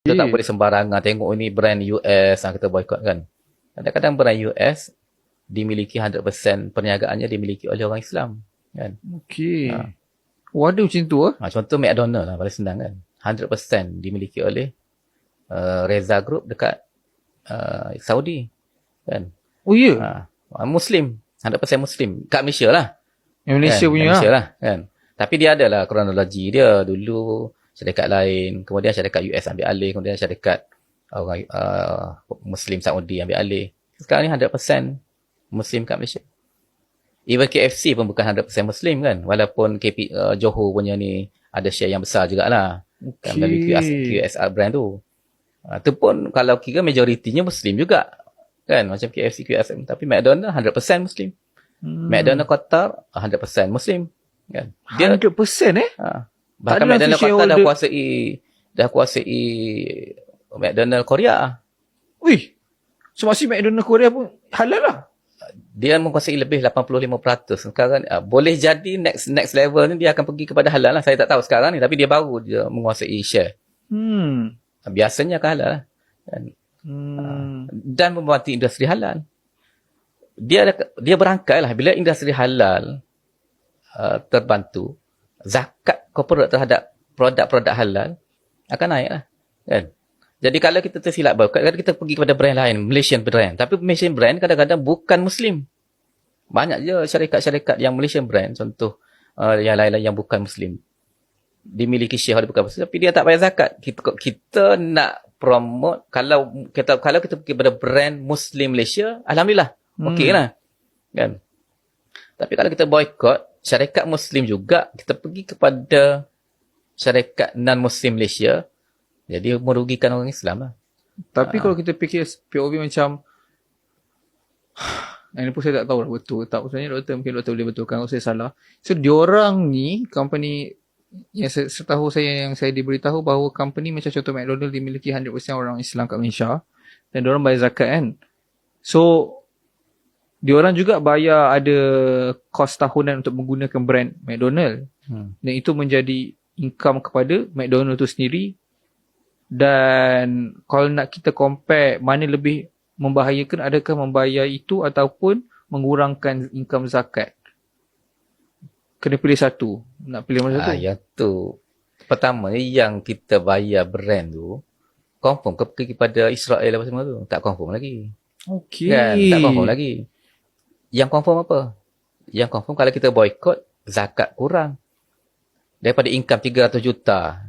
Kita tak boleh sembarangan tengok ini brand US kita boycott kan. Kadang-kadang brand US dimiliki 100% perniagaannya dimiliki oleh orang Islam kan. Okey. Ada macam tu contoh McDonald lah paling senang kan. 100% dimiliki oleh Reza Group dekat Saudi kan. Oh ya. Muslim, 100% Muslim kat Malaysia lah. Yang Malaysia kan? punya Malaysia lah kan. Tapi dia adalah kronologi dia dulu syarikat lain, kemudian syarikat US ambil alih, kemudian syarikat orang Muslim Saudi ambil alih. Sekarang ni 100% Muslim kat Malaysia. Even KFC pun bukan 100% Muslim kan, walaupun Johor punya ni ada share yang besar jugalah. Kan, melalui QSR brand tu. Tu pun kalau kira majoritinya Muslim juga kan, macam KFC, QSR. Tapi McDonald 100% Muslim. McDonald Qatar 100% Muslim kan. Dia 100% bahkan McDonald Qatar dah kuasai McDonald Korea. Wih. So masih McDonald Korea pun halal lah. Dia menguasai lebih 85%. Sekarang boleh jadi next level ni dia akan pergi kepada halal lah. Saya tak tahu sekarang ni, tapi dia baru dia menguasai share. Biasanya akan halal lah. Dan membantu industri halal. Dia berangkat lah bila industri halal terbantu, zakat corporate terhadap produk-produk halal akan naik lah kan. Jadi kalau kita tersilap kadang kita pergi kepada brand lain, Malaysian brand, tapi Malaysian brand kadang-kadang bukan Muslim. Banyak je syarikat-syarikat yang Malaysian brand, contoh yang lain-lain yang bukan Muslim dimiliki share bukan Muslim, tapi dia tak bayar zakat. Kita nak promote, kalau kita pergi kepada brand Muslim Malaysia, alhamdulillah okey lah kan. Tapi kalau kita boycott syarikat Muslim juga, kita pergi kepada syarikat non-Muslim Malaysia, jadi merugikan orang Islam lah. Tapi kalau kita fikir POV macam ini pun saya tak tahu lah betul tak. Sebenarnya mungkin doktor boleh betulkan kalau saya salah. So diorang ni company yang setahu saya, yang saya diberitahu bahawa company macam contoh McDonald dimiliki 100% orang Islam kat Malaysia dan diorang bayar zakat kan. So diorang juga bayar ada kos tahunan untuk menggunakan brand McDonald. Dan itu menjadi income kepada McDonald tu sendiri. Dan kalau nak kita compare mana lebih membahayakan, adakah membayar itu ataupun mengurangkan income zakat? Kena pilih satu. Nak pilih mana satu? Yang tu pertama yang kita bayar brand tu confirm pergi kepada Israel apa semua tu, tak confirm lagi. Okey. Kan, tak confirm lagi. Yang confirm apa? Yang confirm kalau kita boycott, zakat kurang. Daripada income 300 juta